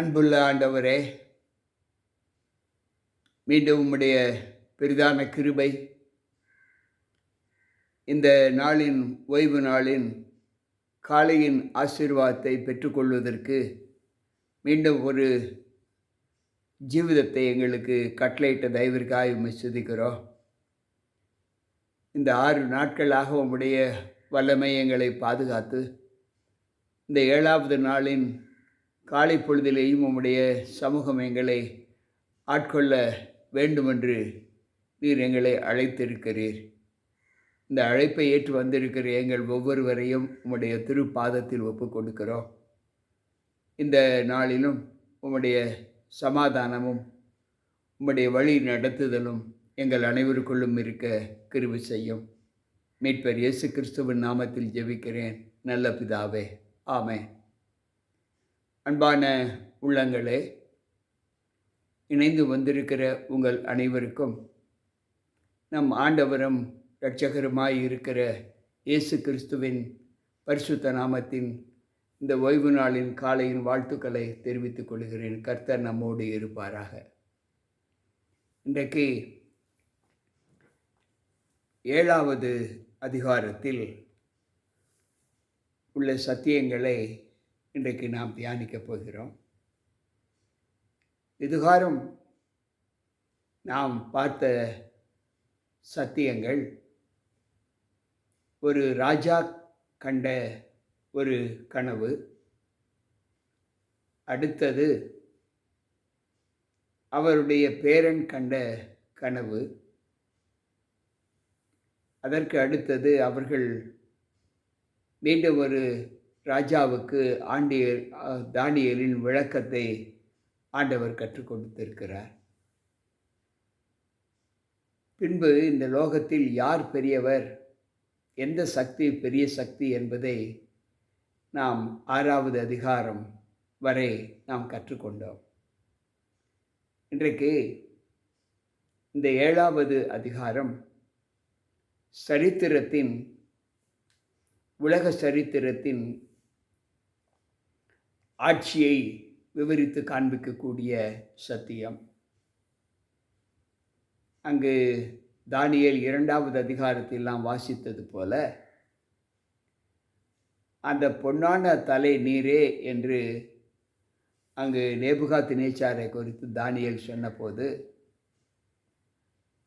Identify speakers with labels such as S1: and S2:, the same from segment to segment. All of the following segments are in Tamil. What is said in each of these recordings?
S1: அன்புள்ள ஆண்டவரே, மீண்டும் உம்முடைய பெரிதான கிருபை, இந்த நாளின் ஓய்வு நாளின் காலையின் ஆசீர்வாதத்தை பெற்றுக்கொள்வதற்கு மீண்டும் ஒரு ஜீவிதத்தை எங்களுக்கு கட்டளையிட்ட தயவிற்காக உம்மை துதிக்கிறோம். இந்த 6 நாட்களாக உம்முடைய வல்லமை எங்களை பாதுகாத்து, இந்த 7வது நாளின் காலை பொழுதிலேயும் உம்முடைய சமூகம் எங்களை ஆட்கொள்ள வேண்டுமென்று நீர் எங்களை அழைத்திருக்கிறீர். இந்த அழைப்பை ஏற்று வந்திருக்கிற எங்கள் ஒவ்வொருவரையும் உம்முடைய திருப்பாதத்தில் ஒப்புக் கொடுக்கிறோம். இந்த நாளிலும் உம்முடைய சமாதானமும் உம்முடைய வழி நடத்துதலும் எங்கள் அனைவருக்குள்ளும் இருக்க கிருபை செய்யும். மீட்பர் இயேசு கிறிஸ்துவின் நாமத்தில் ஜெபிக்கிறேன் நல்ல பிதாவே, ஆமென். அன்பான உள்ளங்களே, இணைந்து வந்திருக்கிற உங்கள் அனைவருக்கும் நம் ஆண்டவரும் இரட்சகருமாய் இருக்கிற இயேசு கிறிஸ்துவின் பரிசுத்த நாமத்தின் இந்த ஓய்வு நாளின் காலையின் வாழ்த்துக்களை தெரிவித்துக் கொள்கிறேன். கர்த்தர் நம்மோடு இருப்பாராக. இன்றைக்கு 7வது அதிகாரத்தில் உள்ள சத்தியங்களை இன்றைக்கு நாம் தியானிக்கப் போகிறோம். இதுகாரும் நாம் பார்த்த சத்தியங்கள் ஒரு ராஜா கண்ட ஒரு கனவு, அடுத்தது அவருடைய பேரன் கண்ட கனவு, அதற்கு அடுத்தது அவர்கள் மீண்டும் ஒரு ராஜாவுக்கு தானியேலின் விளக்கத்தை ஆண்டவர் கற்றுக் கொடுத்திருக்கிறார். பின்பு இந்த லோகத்தில் யார் பெரியவர், எந்த சக்தி பெரிய சக்தி என்பதை நாம் 6வது அதிகாரம் வரை நாம் கற்றுக்கொண்டோம். இன்றைக்கு இந்த 7வது அதிகாரம் சரித்திரத்தின், உலக சரித்திரத்தின் ஆட்சியை விவரித்து காண்பிக்கக்கூடிய சத்தியம். அங்கு தானியேல் 2வது அதிகாரத்தில் நாம் வாசித்தது போல, அந்த பொன்னான தலை நீரே என்று அங்கு நேபுகாத்நேச்சாரை குறித்து தானியேல் சொன்னபோது,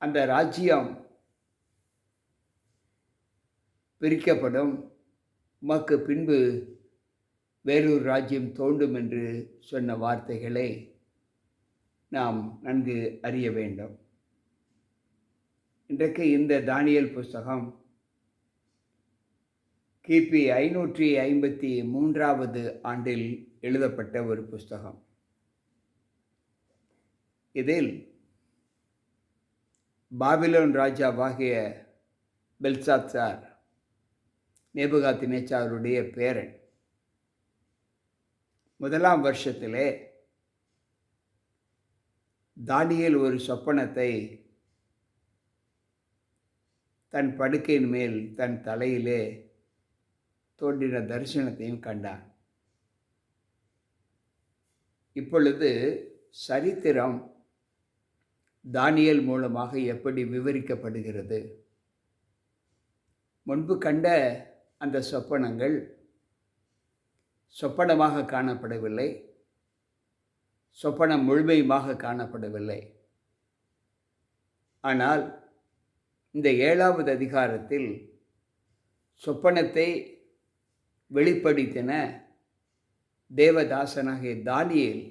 S1: அந்த ராஜ்யம் பிரிக்கப்படும், உமக்கு பின்பு வேறொரு ராஜ்யம் தோன்றும் என்று சொன்ன வார்த்தைகளை நாம் நன்கு அறிய வேண்டும். இன்றைக்கு இந்த தானியேல் புஸ்தகம் கிபி 553வது ஆண்டில் எழுதப்பட்ட ஒரு புஸ்தகம். இதில் பாபிலோன் ராஜாவாகிய பெல்சாத்சார், நேபுகாத்நேச்சாருடைய பேரன், 1ஆம் வருஷத்திலே தானியேல் ஒரு சொப்பனத்தை தன் படுக்கையின் மேல் தன் தலையிலே தோன்றின தரிசனத்தையும் கண்டான். இப்பொழுது சரித்திரம் தானியேல் மூலமாக எப்படி விவரிக்கப்படுகிறது? முன்பு கண்ட அந்த சொப்பனங்கள் சொப்பனமாக காணப்படவில்லை, சொப்பனம் முழுமையுமாக காணப்படவில்லை. ஆனால் இந்த 7வது அதிகாரத்தில் சொப்பனத்தை வெளிப்படுத்தின தேவதாசனாகிய தானியேல்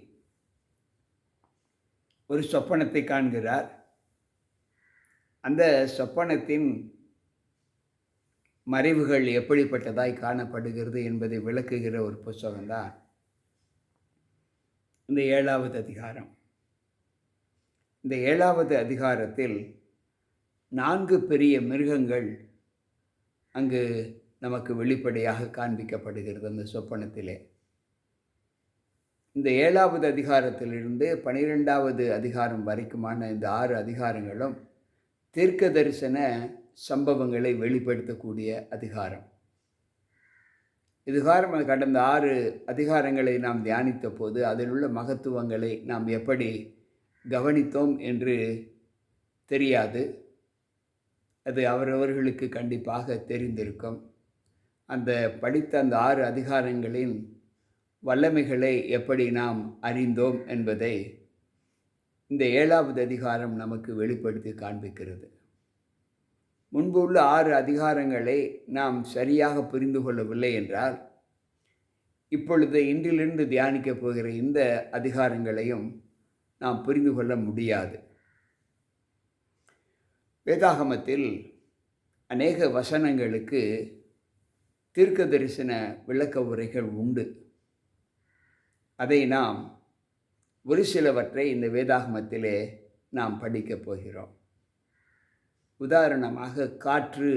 S1: ஒரு சொப்பனத்தை காண்கிறார். அந்த சொப்பனத்தின் மறைவுகள் எப்படிப்பட்டதாய் காணப்படுகிறது என்பதை விளக்குகிற ஒரு புத்தகம்தான் இந்த 7வது அதிகாரம். இந்த 7வது அதிகாரத்தில் 4 பெரிய மிருகங்கள் அங்கு நமக்கு வெளிப்படையாக காண்பிக்கப்படுகிறது அந்த சொப்பனத்திலே. இந்த 7வது அதிகாரத்திலிருந்து 12வது அதிகாரம் வரைக்குமான இந்த 6 அதிகாரங்களும் தீர்க்க தரிசன சம்பவங்களை வெளிப்படுத்தக்கூடிய அதிகாரம். இதுகாரம் கடந்த 6 அதிகாரங்களை நாம் தியானித்த போது அதில் உள்ள மகத்துவங்களை நாம் எப்படி கவனித்தோம் என்று தெரியாது. அது அவரவர்களுக்கு கண்டிப்பாக தெரிந்திருக்கும். அந்த படித்த அந்த 6 அதிகாரங்களின் வல்லமைகளை எப்படி நாம் அறிந்தோம் என்பதை இந்த 7வது அதிகாரம் நமக்கு வெளிப்படுத்தி காண்பிக்கிறது. முன்பு உள்ள 6 அதிகாரங்களை நாம் சரியாக புரிந்து கொள்ளவில்லை என்றால், இப்பொழுது இன்றிலிருந்து தியானிக்கப் போகிற இந்த அதிகாரங்களையும் நாம் புரிந்து கொள்ள முடியாது. வேதாகமத்தில் அநேக வசனங்களுக்கு தீர்க்க தரிசன விளக்க உரைகள் உண்டு. அதை நாம் ஒரு சிலவற்றை இந்த வேதாகமத்திலே நாம் படிக்கப் போகிறோம். உதாரணமாக காற்று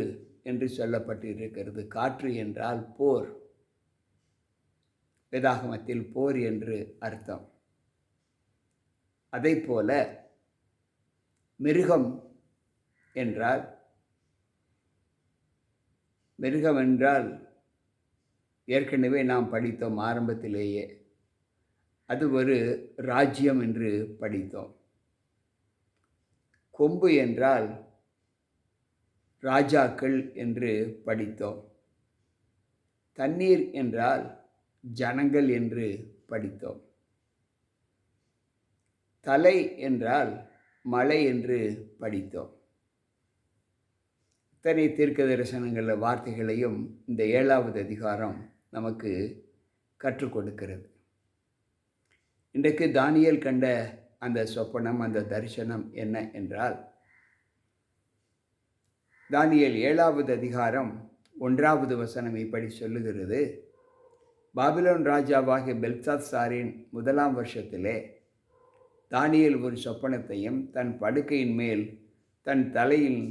S1: என்று சொல்லப்பட்டிருக்கிறது. காற்று என்றால் போர். வேதாகமத்தில் போர் என்று அர்த்தம். அதைப்போல மிருகம் என்றால் ஏற்கனவே நாம் படித்தோம் ஆரம்பத்திலேயே. அது ஒரு ராஜ்யம் என்று படித்தோம். கொம்பு என்றால் ராஜாக்கள் என்று படித்தோம். தண்ணீர் என்றால் ஜனங்கள் என்று படித்தோம். தலை என்றால் மலை என்று படித்தோம். இத்தனை தீர்க்க தரிசனங்கள் வார்த்தைகளையும் இந்த 7வது அதிகாரம் நமக்கு கற்றுக் கொடுக்கிறது. இன்றைக்கு தானியேல் கண்ட அந்த சொப்பனம், அந்த தரிசனம் என்ன என்றால், தானியேல் 7வது அதிகாரம் 1வது வசனம் இப்படி சொல்லுகிறது. பாபிலோன் ராஜாவாகிய பெல்சாத்சாரின் 1ஆம் வருஷத்திலே தானியேல் ஒரு சொப்பனத்தையும் தன் படுக்கையின் மேல் தன் தலையில்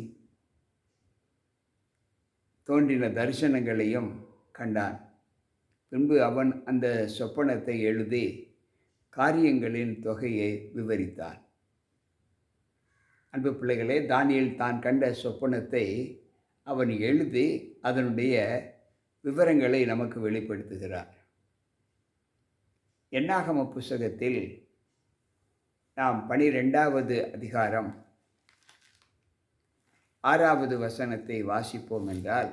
S1: தோன்றின தரிசனங்களையும் கண்டான். பின்பு அவன் அந்த சொப்பனத்தை எழுதி காரியங்களின் தொகையை விவரித்தான். அன்பு பிள்ளைகளே, தானியேல் தான் கண்ட சொப்பனத்தை அவன் எழுதி அதனுடைய விவரங்களை நமக்கு வெளிப்படுத்துகிறார். என்னாகம புஸ்தகத்தில் நாம் 12வது அதிகாரம் 6வது வசனத்தை வாசிப்போம் என்றால்,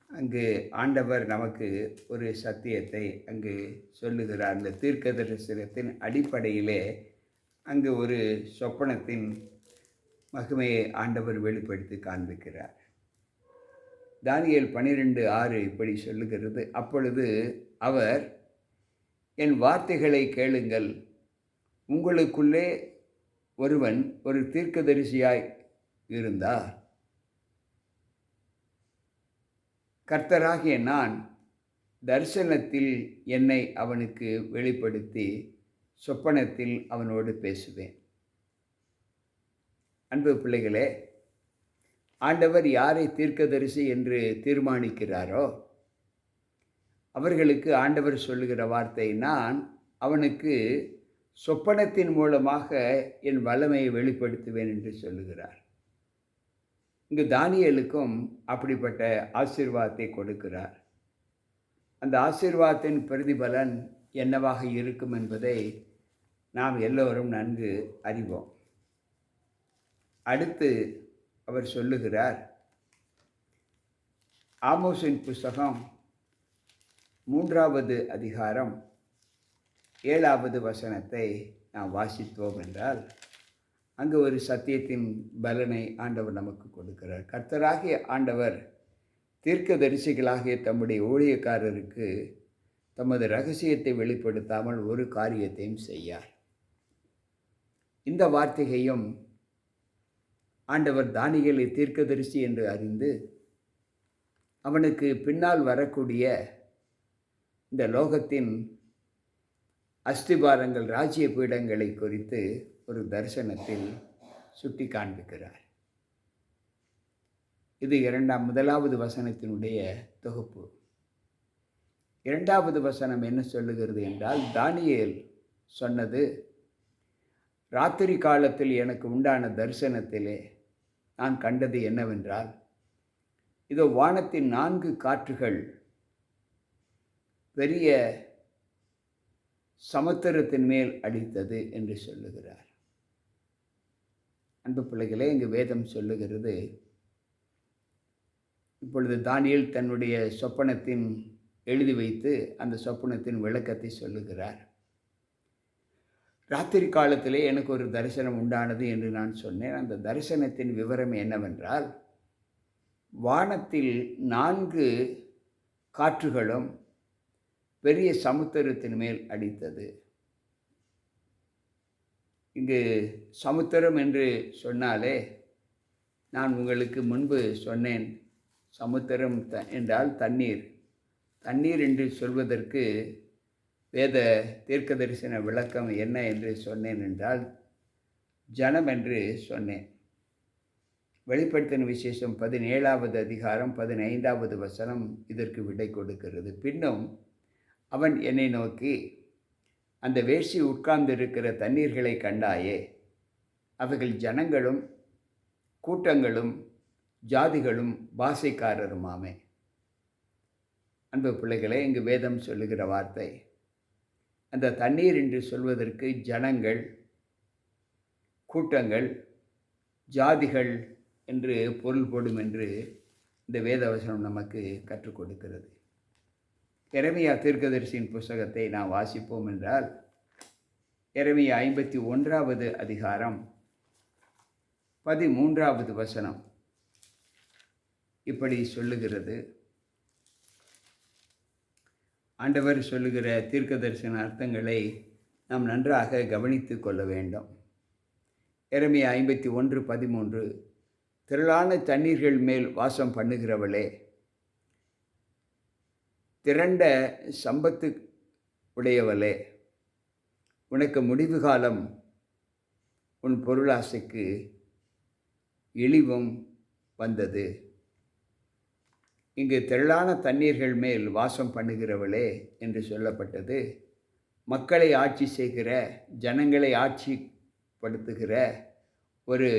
S1: அங்கு ஆண்டவர் நமக்கு ஒரு சத்தியத்தை அங்கு சொல்லுகிறார். இந்த தீர்க்க தரிசனத்தின் அடிப்படையிலே அங்கு ஒரு சொப்பனத்தின் மகிமையை ஆண்டவர் வெளிப்படுத்தி காண்பிக்கிறார். தானியேல் 12:6 இப்படி சொல்லுகிறது. அப்பொழுது அவர், என் வார்த்தைகளை கேளுங்கள், உங்களுக்குள்ளே ஒருவன் ஒரு தீர்க்கதரிசியாய் இருந்தார். கர்த்தராகிய நான் தரிசனத்தில் என்னை அவனுக்கு வெளிப்படுத்தி சொப்பனத்தில் அவனோடு பேசுவேன். அன்பு பிள்ளைகளே, ஆண்டவர் யாரை தீர்க்கதரிசி என்று தீர்மானிக்கிறாரோ அவர்களுக்கு ஆண்டவர் சொல்லுகிற வார்த்தை, நான் அவனுக்கு சொப்பனத்தின் மூலமாக என் வல்லமையை வெளிப்படுத்துவேன் என்று சொல்லுகிறார். இங்கு தானியேலுக்கும் அப்படிப்பட்ட ஆசீர்வாதத்தை கொடுக்கிறார். அந்த ஆசீர்வாதத்தின் பிரதிபலன் என்னவாக இருக்கும் என்பதை நாம் எல்லோரும் நன்கு அறிவோம். அடுத்து அவர் சொல்லுகிறார், ஆமோஸின் புஸ்தகம் 3வது அதிகாரம் 7வது வசனத்தை நாம் வாசித்தோம் என்றால், அங்கு ஒரு சத்தியத்தின் பலனை ஆண்டவர் நமக்கு கொடுக்கிறார். கர்த்தராகிய ஆண்டவர் தீர்க்கதரிசிகளாகிய தம்முடைய ஊழியக்காரருக்கு தமது இரகசியத்தை வெளிப்படுத்தாமல் ஒரு காரியத்தையும் செய்யார். இந்த வார்த்தையையும் ஆண்டவர் தானியேலை தீர்க்கதரிசி என்று அறிந்து அவனுக்கு பின்னால் வரக்கூடிய இந்த லோகத்தின் அஸ்திபாரங்கள், ராஜ்ய பீடங்களை குறித்து ஒரு தரிசனத்தில் சுட்டி காண்பிக்கிறார். இது 1வது வசனத்தினுடைய தொகுப்பு. 2வது வசனம் என்ன சொல்லுகிறது என்றால், தானியேல் சொன்னது, ராத்திரி காலத்தில் எனக்கு உண்டான தரிசனத்திலே நான் கண்டது என்னவென்றால், இதோ வானத்தின் 4 காற்றுகள் பெரிய சமுத்திரத்தின் மேல் அடித்தது என்று சொல்லுகிறார். அன்பு பிள்ளைகளே, இங்கு வேதம் சொல்லுகிறது, இப்பொழுது தானியேல் தன்னுடைய சொப்பனத்தின் எழுதி வைத்து அந்த சொப்பனத்தின் விளக்கத்தை சொல்லுகிறார். ராத்திரி காலத்திலே எனக்கு ஒரு தரிசனம் உண்டானது என்று நான் சொன்னேன். அந்த தரிசனத்தின் விவரம் என்னவென்றால், வானத்தில் 4 காற்றுகளும் பெரிய சமுத்திரத்தின் மேல் அடித்தது. இங்கு சமுத்திரம் என்று சொன்னாலே நான் உங்களுக்கு முன்பு சொன்னேன், சமுத்திரம் என்றால் தண்ணீர். தண்ணீர் என்று சொல்வதற்கு வேத தீர்க்கதரிசன விளக்கம் என்ன என்று சொன்னேன் என்றால், ஜனம் என்று சொன்னேன். வெளிப்படுத்தின விசேஷம் 17வது அதிகாரம் 15வது வசனம் இதற்கு விடை கொடுக்கிறது. பின்னும் அவன் என்னை நோக்கி, அந்த வேசி உட்கார்ந்திருக்கிற தண்ணீர்களை கண்டாயே, அவைகள் ஜனங்களும் கூட்டங்களும் ஜாதிகளும் பாஷைக்காரருமாமே. அன்பு பிள்ளைகளே, இங்கு வேதம் சொல்லுகிற வார்த்தை, அந்த தண்ணீர் என்று சொல்வதற்கு ஜனங்கள், கூட்டங்கள், ஜாதிகள் என்று பொருள்படும் என்று இந்த வேதவசனம் நமக்கு கற்றுக் கொடுக்கிறது. எரேமியா தீர்க்கதரிசியின் புஸ்தகத்தை நாம் வாசிப்போம் என்றால், எரேமியா 51வது அதிகாரம் 13வது வசனம் இப்படி சொல்லுகிறது. ஆண்டவர் சொல்லுகிற தீர்க்கதரிசன அர்த்தங்களை நாம் நன்றாக கவனித்து கொள்ள வேண்டும். எரேமியா 51:13, திரளான தண்ணீர்கள் மேல் வாசம் பண்ணுகிறவளே, திரண்ட சம்பத்து உடையவளே, உனக்கு முடிவு காலம், உன் பொருளாசைக்கு இழிவும் வந்தது. இங்கு திரளான தண்ணீர்கள் மேல் வாசம் பண்ணுகிறவளே என்று சொல்லப்பட்டது மக்களை ஆட்சி செய்கிற, ஜனங்களை ஆட்சிப்படுத்துகிற ஒரு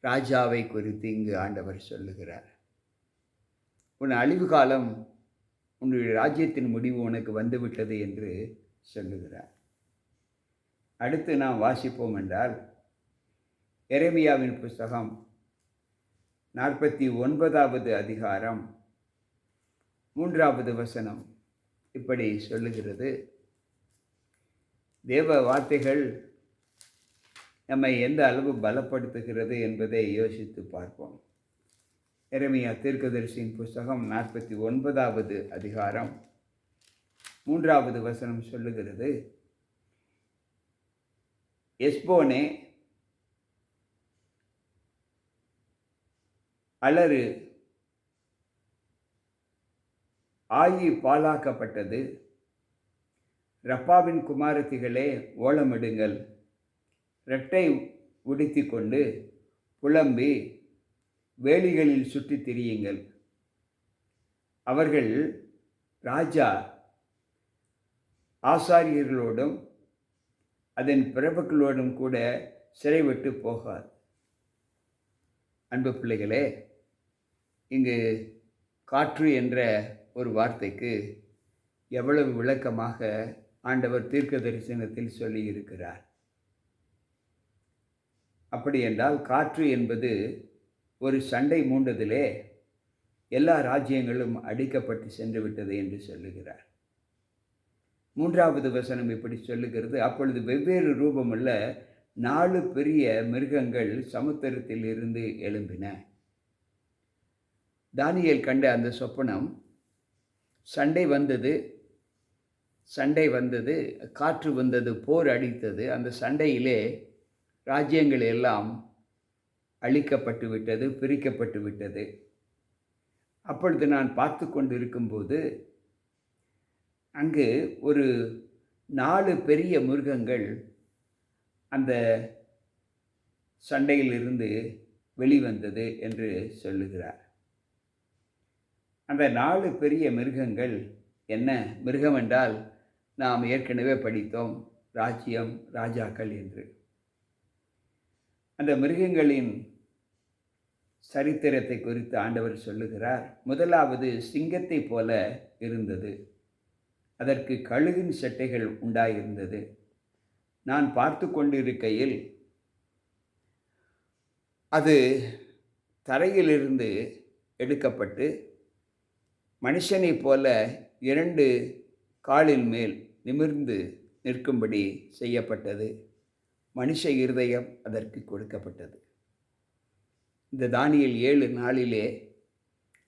S1: ராஜாவை குறித்து இங்கு ஆண்டவர் சொல்லுகிறார். உன் அழிவு காலம், உன்னுடைய ராஜ்யத்தின் முடிவு உனக்கு வந்துவிட்டது என்று சொல்லுகிறார். அடுத்து நாம் வாசிப்போம் என்றால், எரேமியாவின் புஸ்தகம் 49வது அதிகாரம் 3வது வசனம் இப்படி சொல்லுகிறது. தேவ வார்த்தைகள் நம்மை எந்த அளவு பலப்படுத்துகிறது என்பதை யோசித்து பார்ப்போம். எரேமியா தீர்க்கதரிசியின் புஸ்தகம் 49வது அதிகாரம் 3வது வசனம் சொல்லுகிறது, எஸ்போனே அலறு, ஆயி பாழாக்கப்பட்டது, ரப்பாவின் குமாரத்திகளே ஓலமிடுங்கள், இரட்டை உடுத்தி கொண்டு புலம்பி வேலிகளில் சுற்றித் திரியுங்கள். அவர்கள் ராஜா ஆசாரியர்களோடும் அதன் பிரபுக்களோடும் கூட சிறைவிட்டு போகார். அன்பு பிள்ளைகளே, இங்கு காற்று என்ற ஒரு வார்த்தைக்கு எவ்வளவு விளக்கமாக ஆண்டவர் தீர்க்க தரிசனத்தில் சொல்லியிருக்கிறார். அப்படி என்றால் காற்று என்பது ஒரு சண்டை மூண்டதிலே எல்லா ராஜ்யங்களும் அடிக்கப்பட்டு சென்று விட்டது என்று சொல்லுகிறார். 3வது வசனம் இப்படி சொல்லுகிறது, அப்பொழுது வெவ்வேறு ரூபமுள்ள 4 பெரிய மிருகங்கள் சமுத்திரத்தில் இருந்து எழும்பின. தானியேல் கண்ட அந்த சொப்பனம், சண்டை வந்தது, காற்று வந்தது, போர் அடித்தது. அந்த சண்டையிலே ராஜ்யங்கள் எல்லாம் அழிக்கப்பட்டு விட்டது, பிரிக்கப்பட்டு விட்டது. அப்பொழுது நான் பார்த்து கொண்டு இருக்கும்போது அங்கு ஒரு 4 பெரிய மிருகங்கள் அந்த சண்டையிலிருந்து வெளிவந்தது என்று சொல்லுகிறார். அந்த 4 பெரிய மிருகங்கள் என்ன? மிருகம் என்றால் நாம் ஏற்கனவே படித்தோம், ராஜ்யம், ராஜாக்கள் என்று. அந்த மிருகங்களின் சரித்திரத்தை குறித்து ஆண்டவர் சொல்லுகிறார். முதலாவது சிங்கத்தை போல இருந்தது. அதற்கு கழுகின் செட்டைகள் உண்டாயிருந்தது. நான் பார்த்து கொண்டிருக்கையில் அது தரையிலிருந்து எடுக்கப்பட்டு மனுஷனைப் போல 2 காலின் மேல் நிமிர்ந்து நிற்கும்படி செய்யப்பட்டது. மனுஷ இருதயம் அதற்கு கொடுக்கப்பட்டது. இந்த தானியேல் 7 நாளிலே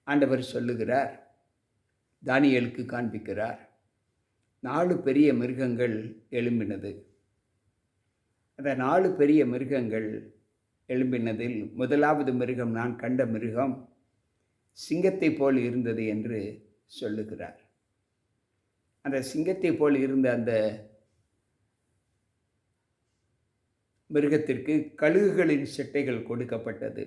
S1: ஆண்டவர் சொல்லுகிறார், தானியேலுக்கு காண்பிக்கிறார். 4 பெரிய மிருகங்கள் எழும்பினது. அந்த 4 பெரிய மிருகங்கள் எழும்பினதில் முதலாவது மிருகம், நான் கண்ட மிருகம் சிங்கத்தை போல் இருந்தது என்று சொல்லுகிறார். அந்த சிங்கத்தை போல் இருந்த அந்த மிருகத்திற்கு கழுகுகளின் செட்டைகள் கொடுக்கப்பட்டது.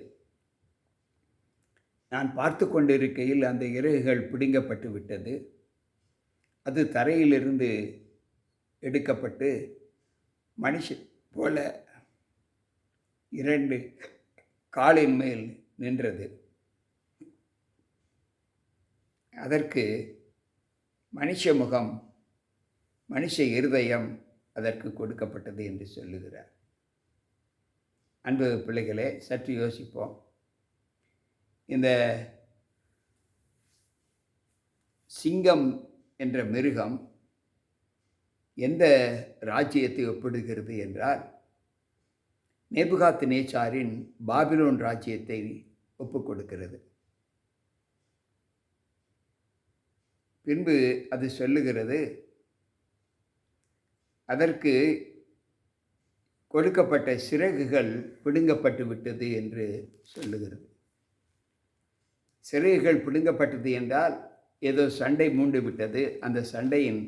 S1: நான் பார்த்து கொண்டிருக்கையில் அந்த இறகுகள் பிடுங்கப்பட்டு விட்டது. அது தரையிலிருந்து எடுக்கப்பட்டு மனுஷன் போல 2 காலின் மேல் நின்றது. அதற்கு மனுஷ முகம், மனுஷ இருதயம் அதற்கு கொடுக்கப்பட்டது என்று சொல்லுகிறார். அன்பு பிள்ளைகளே, சற்று யோசிப்போம். இந்த சிங்கம் என்ற மிருகம் எந்த ராஜ்யத்தை ஒப்பிடுகிறது என்றால், நேபுகாத்நேச்சாரின் பாபிலோன் ராஜ்யத்தை ஒப்புக் கொடுக்கிறது. பின்பு அது சொல்லுகிறது, அதற்கு கொடுக்கப்பட்ட சிறகுகள் பிடுங்கப்பட்டு விட்டது என்று சொல்லுகிறது. சிறகுகள் பிடுங்கப்பட்டது என்றால் ஏதோ சண்டை மூண்டு விட்டது. அந்த சண்டையின்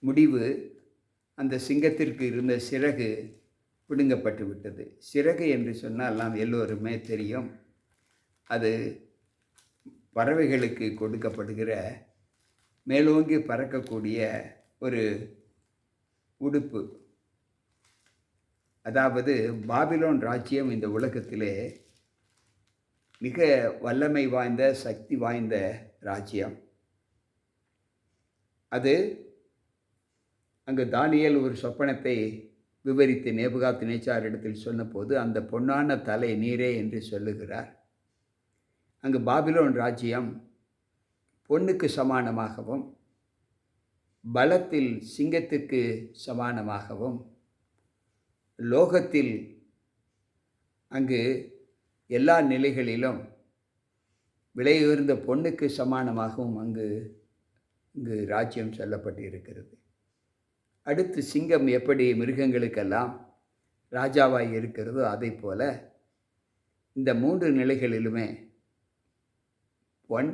S1: முடிவு அந்த சிங்கத்திற்கு இருந்த சிறகு பிடுங்கப்பட்டு விட்டது. சிறகு என்று சொன்னால் நாம் எல்லோருமே தெரியும், அது பறவைகளுக்கு கொடுக்கப்படுகிற மேலோங்கி பறக்கக்கூடிய ஒரு உடுப்பு. அதாவது பாபிலோன் ராஜ்யம் இந்த உலகத்திலே மிக வல்லமை வாய்ந்த, சக்தி வாய்ந்த ராஜ்யம். அது அங்கு தானியேல் ஒரு சொப்பனத்தை விவரித்து நேபுகாத்நேச்சாரிடத்தில் சொன்னபோது, அந்த பொன்னான தலை நீரே என்று சொல்லுகிறார். அங்கு பாபிலோன் ராஜ்யம் பொன்னுக்கு சமானமாகவும், பலத்தில் சிங்கத்திற்கு சமானமாகவும், லோகத்தில் அங்கு எல்லா நிலைகளிலும் விலையுயர்ந்த பொன்னுக்கு சமானமாகவும் இங்கு ராஜ்யம் சொல்லப்பட்டிருக்கிறது. அடுத்து சிங்கம் எப்படி மிருகங்களுக்கெல்லாம் ராஜாவாய் இருக்கிறதோ அதை போல இந்த 3 நிலைகளிலுமே பொன்,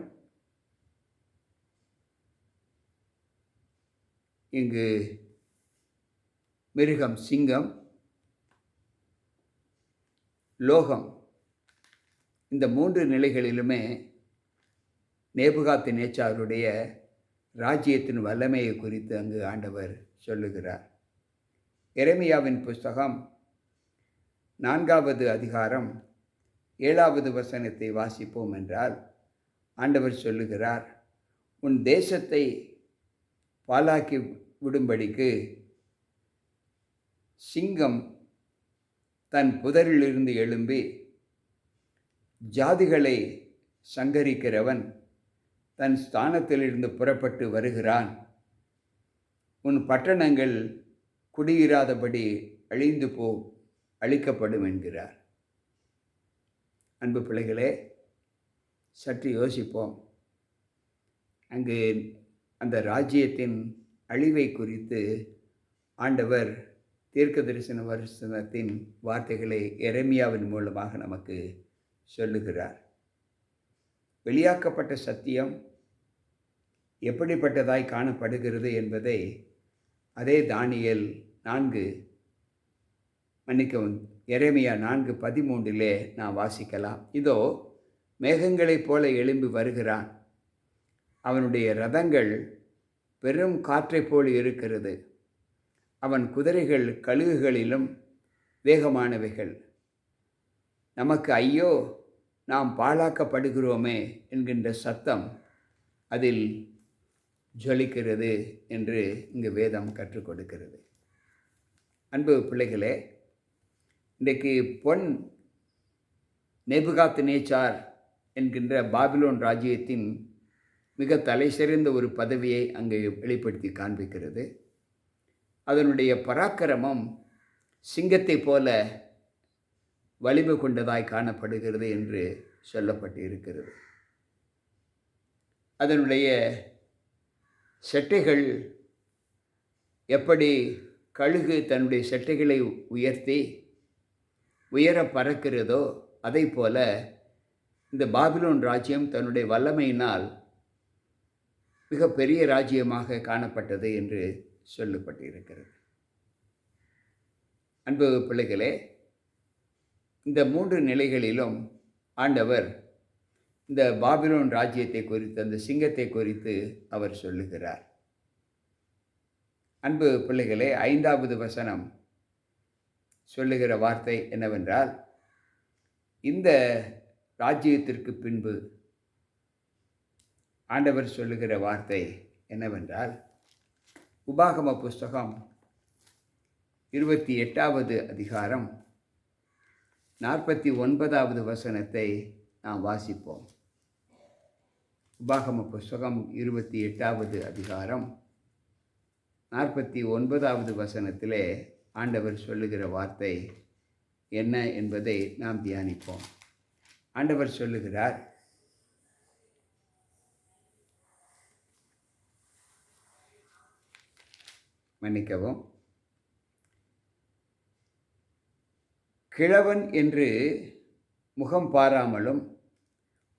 S1: இங்கு மிருகம் சிங்கம், லோகம், இந்த 3 நிலைகளிலுமே நேபுகாத்நேச்சாருடைய ராஜ்யத்தின் வல்லமையை குறித்து அங்கு ஆண்டவர் சொல்லுகிறார். எரேமியாவின் புஸ்தகம் 4வது அதிகாரம் 7வது வசனத்தை வாசிப்போம் என்றால், ஆண்டவர் சொல்லுகிறார், உன் தேசத்தை பாழாக்கி விடும்படிக்கு சிங்கம் தன் புதரிலிருந்து எழும்பி ஜாதிகளை சங்கரிக்கிறவன் தன் ஸ்தானத்திலிருந்து புறப்பட்டு வருகிறான். உன் பட்டணங்கள் குடியிராதபடி அழிக்கப்படும் என்கிறார். அன்பு பிள்ளைகளே, சற்று யோசிப்போம். அங்கு அந்த ராஜ்யத்தின் அழிவை குறித்து ஆண்டவர் தீர்க்க தரிசன வசனத்தின் வார்த்தைகளை எரேமியாவின் மூலமாக நமக்கு சொல்லுகிறார். வெளியாக்கப்பட்ட சத்தியம் எப்படிப்பட்டதாய் காணப்படுகிறது என்பதை அதே தானியேல் எரேமியா 4:13 நாம் வாசிக்கலாம். இதோ மேகங்களைப் போல எழும்பி வருகிறான், அவனுடைய ரதங்கள் பெரும் காற்றைப் போல் இருக்கிறது, அவன் குதிரைகள் கழுகுகளிலும் வேகமானவைகள். நமக்கு ஐயோ, நாம் பாழாக்கப்படுகிறோமே என்கின்ற சத்தம் அதில் ஜொலிக்கிறது என்று இங்கு வேதம் கற்றுக் கொடுக்கிறது. அன்பு பிள்ளைகளே, இன்றைக்கு பொன் நேபுகாத்நேச்சார் என்கின்ற பாபிலோன் ராஜ்யத்தின் மிக தலைசிறந்த ஒரு பதவியை அங்கே வெளிப்படுத்தி காண்பிக்கிறது. அதனுடைய பராக்கிரமம் சிங்கத்தை போல வலிமை கொண்டதாய் காணப்படுகிறது என்று சொல்லப்பட்டு இருக்கிறது. அதனுடைய செட்டைகள் எப்படி கழுகு தன்னுடைய செட்டைகளை உயர்த்தி உயர பறக்கிறதோ அதை போல இந்த பாபிலோன் ராஜ்யம் தன்னுடைய வல்லமையினால் மிக பெரிய ராஜ்யமாக காணப்பட்டது என்று சொல்லப்பட்டு இருக்கிறது. அன்பு பிள்ளைகளே, இந்த 3 நிலைகளிலும் ஆண்டவர் இந்த பாபிலோன் ராஜ்யத்தை குறித்து, அந்த சிங்கத்தை குறித்து அவர் சொல்லுகிறார். அன்பு பிள்ளைகளே, 5வது வசனம் சொல்லுகிற வார்த்தை என்னவென்றால், இந்த ராஜ்யத்திற்கு பின்பு ஆண்டவர் சொல்லுகிற வார்த்தை என்னவென்றால், உபாகம புஸ்தகம் 28வது அதிகாரம் 49வது வசனத்தை நாம் வாசிப்போம். உபாகம புஸ்தகம் 28வது அதிகாரம் 49வது வசனத்திலே ஆண்டவர் சொல்லுகிற வார்த்தை என்ன என்பதை நாம் தியானிப்போம். ஆண்டவர் சொல்லுகிறார், மன்னிக்கவும், கிழவன் என்று முகம் பாராமலும்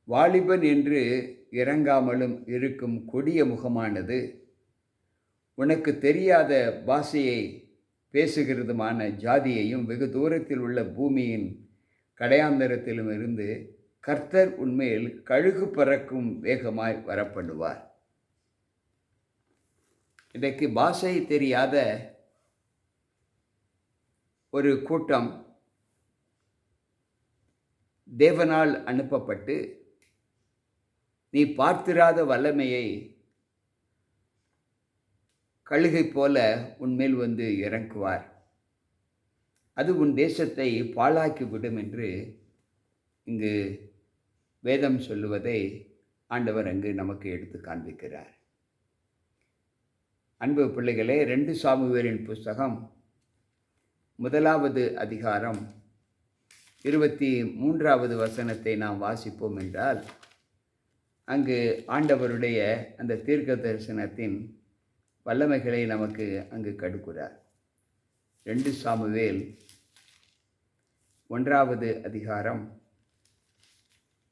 S1: வாலிபன் என்று இறங்காமலும் இருக்கும் கொடிய முகமானது உனக்கு தெரியாத பாஷையை பேசுகிறதுமான ஜாதியையும் வெகு தூரத்தில் உள்ள பூமியின் கடையாந்தரத்திலும் இருந்து கர்த்தர் உண்மையில் கழுகு பறக்கும் வேகமாய் வரப்படுவார். இன்றைக்கு பாஷை தெரியாத ஒரு கூட்டம் தேவனால் அனுப்பப்பட்டு நீ பார்த்திராத வல்லமையை கழுகை போல உன்மேல் வந்து இறங்குவார், அது உன் தேசத்தை பாழாக்கிவிடும் என்று இங்கு வேதம் சொல்லுவதை ஆண்டவர் அங்கு நமக்கு எடுத்து காண்பிக்கிறார். அன்பு பிள்ளைகளே, 2 சாமுவேலின் புஸ்தகம் 1வது அதிகாரம் 23வது வசனத்தை நாம் வாசிப்போம் என்றால், அங்கு ஆண்டவருடைய அந்த தீர்க்க தரிசனத்தின் வல்லமைகளை நமக்கு அங்கு கடுக்கிறார். 2 சாமுவேல் 1வது அதிகாரம்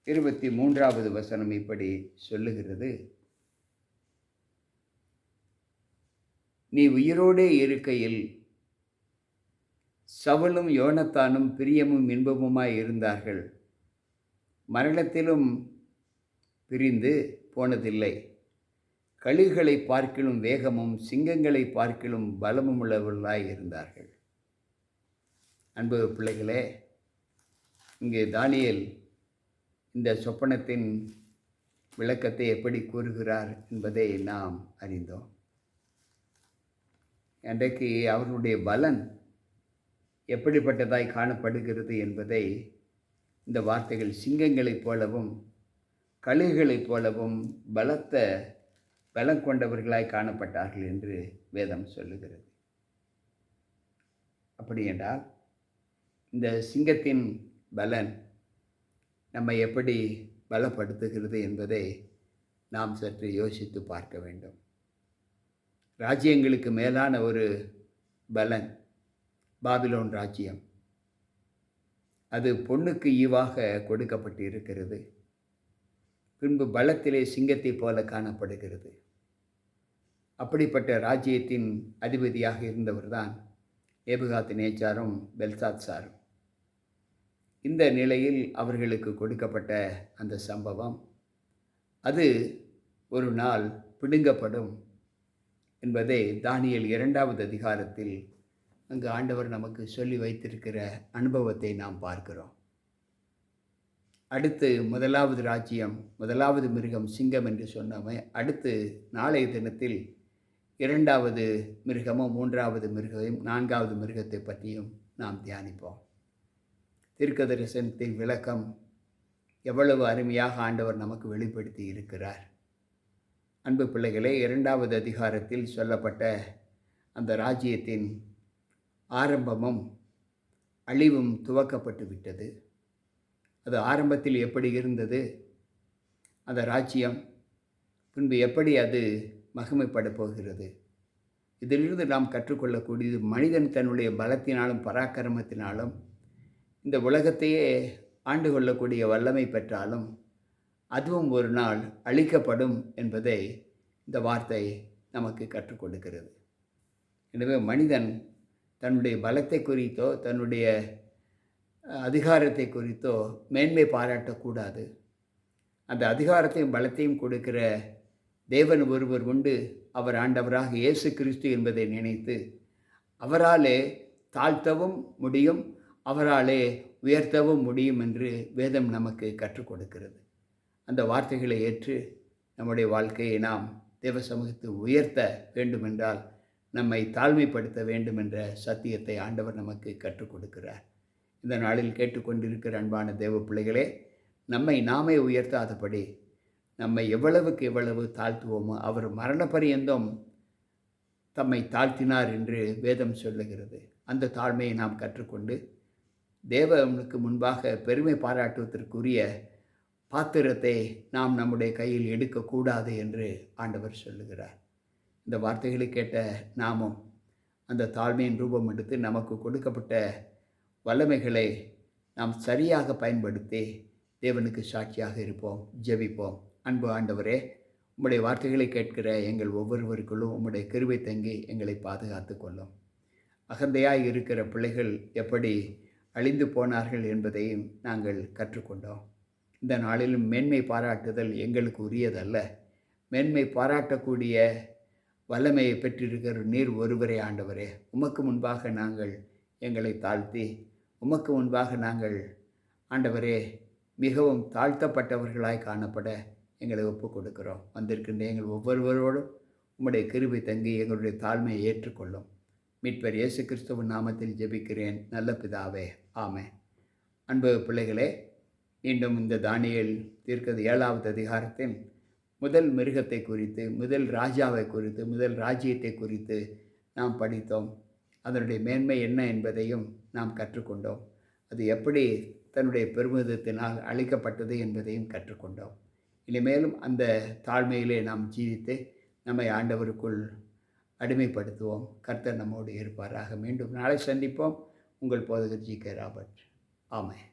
S1: 23வது வசனம் இப்படி சொல்லுகிறது, நீ உயிரோடே இருக்கையில் சவுலும் யோனத்தானும் பிரியமும் இன்பமுமாய் இருந்தார்கள், மரணத்திலும் பிரிந்து போனதில்லை, கழுகுகளை பார்க்கிலும் வேகமும் சிங்கங்களை பார்க்கிலும் பலமும் உள்ளவர்களாய் இருந்தார்கள். அன்பு பிள்ளைகளே, இங்கே தானியேல் இந்த சொப்பனத்தின் விளக்கத்தை எப்படி கூறுகிறார் என்பதை நாம் அறிந்தோம். இன்றைக்கு அவர்களுடைய பலன் எப்படிப்பட்டதாய் காணப்படுகிறது என்பதை இந்த வார்த்தைகள் சிங்கங்களைப் போலவும் கழுகுகளைப் போலவும் பலம் கொண்டவர்களாய் காணப்பட்டார்கள் என்று வேதம் சொல்லுகிறது. அப்படி என்றால் இந்த சிங்கத்தின் பலன் நம்மை எப்படி பலப்படுத்துகிறது என்பதை நாம் சற்று யோசித்து பார்க்க வேண்டும். ராஜ்யங்களுக்கு மேலான ஒரு பலன் பாபிலோன் ராஜ்யம். அது பொன்னுக்கு ஈவாக கொடுக்கப்பட்டு இருக்கிறது. பின்பு பலத்திலே சிங்கத்தை போல காணப்படுகிறது. அப்படிப்பட்ட ராஜ்யத்தின் அதிபதியாக இருந்தவர்தான் நேபுகாத்நேச்சாரும் பெல்சாத்சாரும். இந்த நிலையில் அவர்களுக்கு கொடுக்கப்பட்ட அந்த சம்பவம், அது ஒரு நாள் பிடுங்கப்படும் என்பதை தானியேல் 2வது அதிகாரத்தில் அங்கு ஆண்டவர் நமக்கு சொல்லி வைத்திருக்கிற அனுபவத்தை நாம் பார்க்கிறோம். அடுத்து முதலாவது ராஜ்யம், முதலாவது மிருகம் சிங்கம் என்று சொன்னோமே, அடுத்து நாளைய தினத்தில் 2வது மிருகமும், 3வது மிருகமும், 4வது மிருகத்தை பற்றியும் நாம் தியானிப்போம். தீர்க்கதரிசனத்தின் விளக்கம் எவ்வளவு அருமையாக ஆண்டவர் நமக்கு வெளிப்படுத்தி இருக்கிறார். அன்பு பிள்ளைகளே, 2வது அதிகாரத்தில் சொல்லப்பட்ட அந்த ராஜ்யத்தின் ஆரம்பமும் அழிவும் துவக்கப்பட்டு விட்டது. அது ஆரம்பத்தில் எப்படி இருந்தது, அந்த ராஜ்யம் பின்பு எப்படி அது மகிமைப்படப் போகிறது, இதிலிருந்து நாம் கற்றுக்கொள்ளக்கூடியது மனிதன் தன்னுடைய பலத்தினாலும் பராக்கிரமத்தினாலும் இந்த உலகத்தையே ஆண்டு கொள்ளக்கூடிய வல்லமை பெற்றாலும் அதுவும் ஒரு நாள் அழிக்கப்படும் என்பதை இந்த வார்த்தை நமக்கு கற்றுக் கொடுக்கிறது. எனவே மனிதன் தன்னுடைய பலத்தை குறித்தோ தன்னுடைய அதிகாரத்தை குறித்தோ மேன்மை பாராட்டக்கூடாது. அந்த அதிகாரத்தையும் பலத்தையும் கொடுக்கிற தேவன் ஒருவர் உண்டு, அவர் ஆண்டவராக இயேசு கிறிஸ்து என்பதை நினைத்து அவராலே தாழ்த்தவும் முடியும், அவராலே உயர்த்தவும் முடியும் என்று வேதம் நமக்கு கற்றுக் கொடுக்கிறது. அந்த வார்த்தைகளை ஏற்று நம்முடைய வாழ்க்கையை நாம் தேவ சமூகத்தை உயர்த்த வேண்டுமென்றால் நம்மை தாழ்மைப்படுத்த வேண்டும் என்ற சத்தியத்தை ஆண்டவர் நமக்கு கற்றுக் கொடுக்கிறார். இந்த நாளில் கேட்டுக்கொண்டிருக்கிற அன்பான தேவ பிள்ளைகளே, நம்மை நாமே உயர்த்தாதபடி நம்மை எவ்வளவுக்கு எவ்வளவு தாழ்த்துவோமோ அவர் மரண பரியந்தம் தம்மை தாழ்த்தினார் என்று வேதம் சொல்லுகிறது. அந்த தாழ்மையை நாம் கற்றுக்கொண்டு தேவனுக்கு முன்பாக பெருமை பாராட்டுவதற்குரிய பாத்திரத்தை நாம் நம்முடைய கையில் எடுக்கக்கூடாது என்று ஆண்டவர் சொல்லுகிறார். இந்த வார்த்தைகளை கேட்ட நாமும் அந்த தாழ்மையின் ரூபம் எடுத்து நமக்கு கொடுக்கப்பட்ட வல்லமைகளை நாம் சரியாக பயன்படுத்தி தேவனுக்கு சாட்சியாக இருப்போம். ஜெபிப்போம். அன்பு ஆண்டவரே, உம்முடைய வார்த்தைகளை கேட்கிற எங்கள் ஒவ்வொருவருக்குள்ளும் உம்முடைய கிருபை தங்கி எங்களை பாதுகாத்து கொள்ளும். அகந்தையாய் இருக்கிற பிள்ளைகள் எப்படி அழிந்து போனார்கள் என்பதையும் நாங்கள் கற்றுக்கொண்டோம். இந்த நாளிலும் மேன்மை பாராட்டுதல் எங்களுக்கு உரியதல்ல. மேன்மை பாராட்டக்கூடிய வல்லமையை பெற்றிருக்கிற நீர் ஒருவரே ஆண்டவரே. உமக்கு முன்பாக நாங்கள் எங்களை தாழ்த்தி, உமக்கு முன்பாக நாங்கள் ஆண்டவரே மிகவும் தாழ்த்தப்பட்டவர்களாய் காணப்பட எங்களை ஒப்புக் கொடுக்கிறோம். வந்திருக்கின்ற எங்கள் ஒவ்வொருவரோடும் உம்முடைய கிருபை தங்கி எங்களுடைய தாழ்மையை ஏற்றுக்கொள்ளும். மீட்பர் இயேசு கிறிஸ்துவின் நாமத்தில் ஜெபிக்கிறேன் நல்ல பிதாவே, ஆமென். அன்பு பிள்ளைகளே, மீண்டும் இந்த தானியேல் தீர்க்கது 7வது அதிகாரத்தின் முதல் மிருகத்தை குறித்து, முதல் ராஜாவை குறித்து, முதல் ராஜ்யத்தை குறித்து நாம் படித்தோம். அதனுடைய மேன்மை என்ன என்பதையும் நாம் கற்றுக்கொண்டோம். அது எப்படி தன்னுடைய பெருமிதத்தினால் அழிக்கப்பட்டது என்பதையும் கற்றுக்கொண்டோம். இனிமேலும் அந்த தாழ்மையிலே நாம் ஜீவித்து நம்மை ஆண்டவருக்குள் அடிமைப்படுத்துவோம். கர்த்தர் நம்மோடு இருப்பாராக. மீண்டும் நாளை சந்திப்போம். உங்கள் போதகர் ஜி.கே. ராபர்ட். ஆமென்.